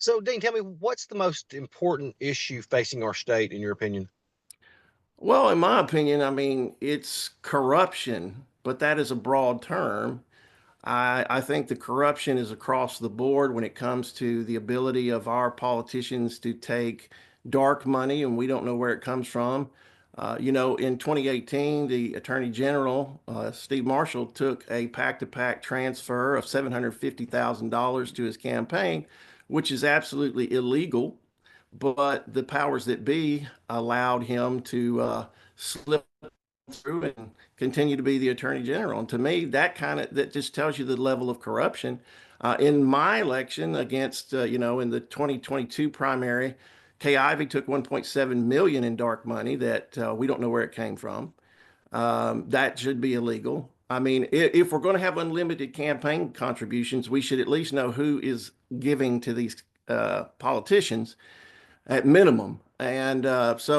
So, Dean, tell me what's the most important issue facing our state, in your opinion? Well, in my opinion, I mean, it's corruption, but that is a broad term. I think the corruption is across the board when it comes to the ability of our politicians to take dark money and we don't know where it comes from. In 2018, the Attorney General, Steve Marshall, took a PAC-to-PAC transfer of $750,000 to his campaign, which is absolutely illegal, but the powers that be allowed him to slip through and continue to be the attorney general. And to me, that just tells you the level of corruption. In my election against, in the 2022 primary, Kay Ivey took 1.7 million in dark money that we don't know where it came from. That should be illegal. I mean, if we're going to have unlimited campaign contributions, we should at least know who is giving to these politicians at minimum. And that's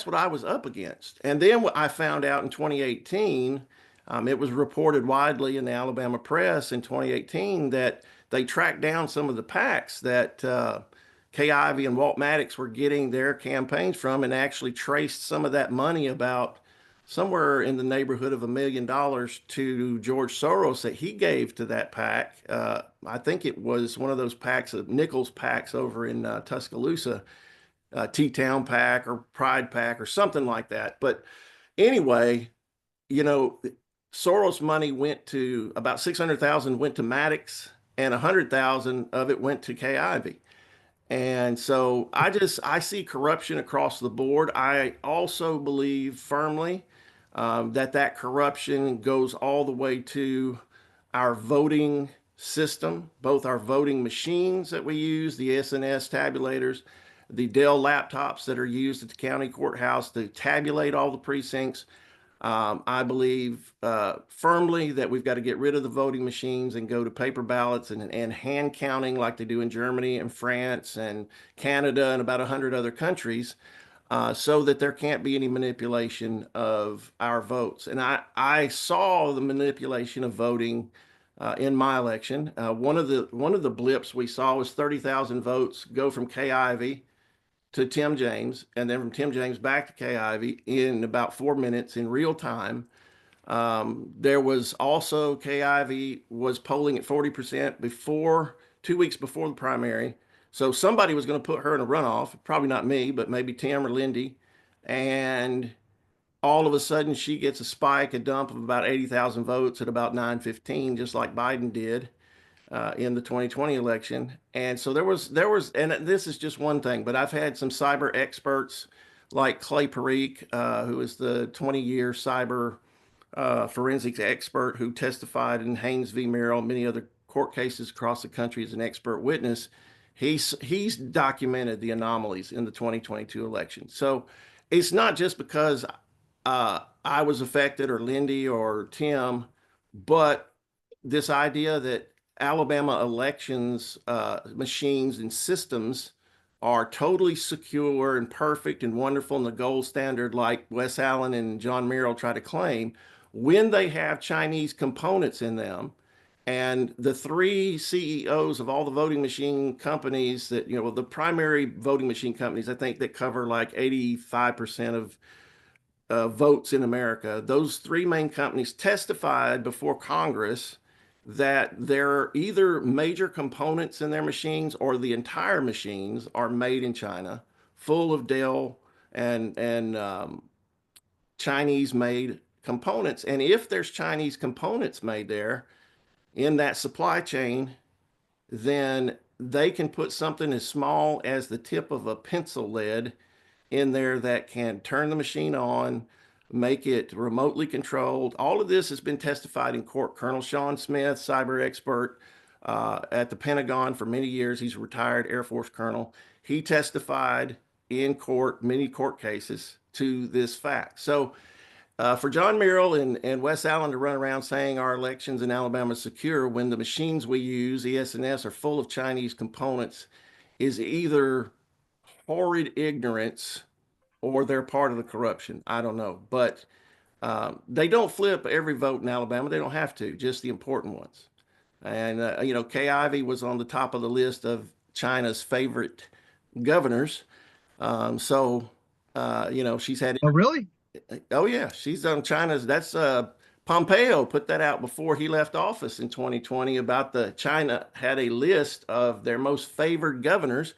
what I was up against. And then what I found out in 2018, it was reported widely in the Alabama press in 2018 that they tracked down some of the PACs that Kay Ivey and Walt Maddox were getting their campaigns from and actually traced some of that money, about somewhere in the neighborhood of $1 million, to George Soros that he gave to that PAC. I think it was one of those PACs, Nichols PACs over in Tuscaloosa, T-Town PAC or Pride PAC or something like that. But anyway, you know, Soros money went to about 600,000 went to Maddox, and 100,000 of it went to Kay Ivey. And so I see corruption across the board. I also believe firmly that corruption goes all the way to our voting system, both our voting machines that we use, the SNS tabulators, the Dell laptops that are used at the county courthouse to tabulate all the precincts. I believe firmly that we've got to get rid of the voting machines and go to paper ballots and hand counting like they do in Germany and France and Canada and about 100 other countries, so that there can't be any manipulation of our votes. And I saw the manipulation of voting in my election. One of the blips we saw was 30,000 votes go from Kay Ivey to Tim James, and then from Tim James back to Kay Ivey in about 4 minutes in real time. There was also Kay Ivey was polling at 40% before 2 weeks before the primary. So somebody was going to put her in a runoff, probably not me, but maybe Tim or Lindy. And all of a sudden she gets a spike, a dump of about 80,000 votes at about 9:15, just like Biden did in the 2020 election. And so and this is just one thing, but I've had some cyber experts like Clay Parikh, who is the 20-year cyber forensics expert who testified in Haynes v. Merrill, many other court cases across the country as an expert witness. He's documented the anomalies in the 2022 election. So it's not just because I was affected or Lindy or Tim, but this idea that Alabama elections machines and systems are totally secure and perfect and wonderful and the gold standard, like Wes Allen and John Merrill try to claim, when they have Chinese components in them. And the three CEOs of all the voting machine companies that, the primary voting machine companies, I think that cover like 85% of votes in America, those three main companies testified before Congress that there either major components in their machines or the entire machines are made in China, full of Dell and Chinese made components. And if there's Chinese components made there in that supply chain, then they can put something as small as the tip of a pencil lead in there that can turn the machine on, make it remotely controlled. All of this has been testified in court. Colonel Sean Smith, cyber expert at the Pentagon for many years, he's a retired Air Force colonel. He testified in court, many court cases, to this fact. So for John Merrill and Wes Allen to run around saying our elections in Alabama are secure when the machines we use, ES&S, are full of Chinese components, is either horrid ignorance or they're part of the corruption. I don't know. But they don't flip every vote in Alabama. They don't have to, just the important ones. And, Kay Ivey was on the top of the list of China's favorite governors. So, she's had, Oh, really? oh yeah, she's on China's. That's Pompeo put that out before he left office in 2020 about China had a list of their most favored governors,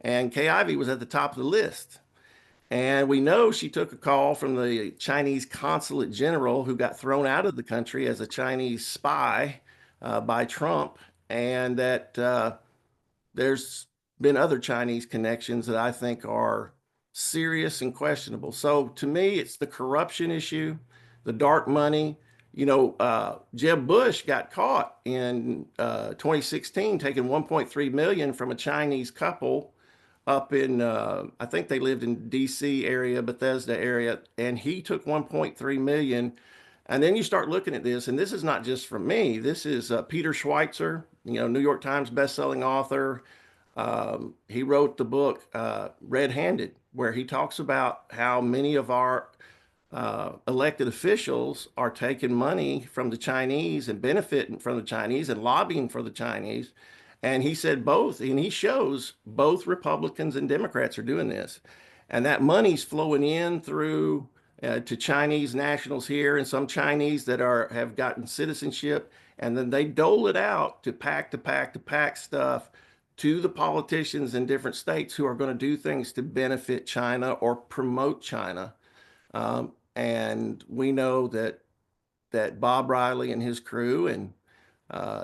and Kay Ivey was at the top of the list. And we know she took a call from the Chinese consulate general who got thrown out of the country as a Chinese spy by Trump, and that there's been other Chinese connections that I think are serious and questionable. So to me, it's the corruption issue, the dark money. Jeb Bush got caught in 2016 taking 1.3 million from a Chinese couple up in I think they lived in DC area, Bethesda area, and he took 1.3 million. And then you start looking at this, and this is not just from me. This is Peter Schweitzer, New York Times bestselling author. He wrote the book Red Handed, where he talks about how many of our elected officials are taking money from the Chinese and benefiting from the Chinese and lobbying for the Chinese. And he said both, and he shows both Republicans and Democrats are doing this. And that money's flowing in through to Chinese nationals here and some Chinese that have gotten citizenship. And then they dole it out to pack stuff to the politicians in different states who are going to do things to benefit China or promote China. And we know that Bob Riley and his crew and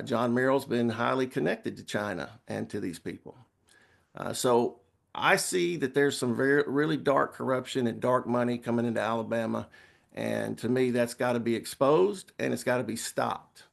John Merrill's been highly connected to China and to these people. So I see that there's some really dark corruption and dark money coming into Alabama. And to me, that's got to be exposed and it's got to be stopped.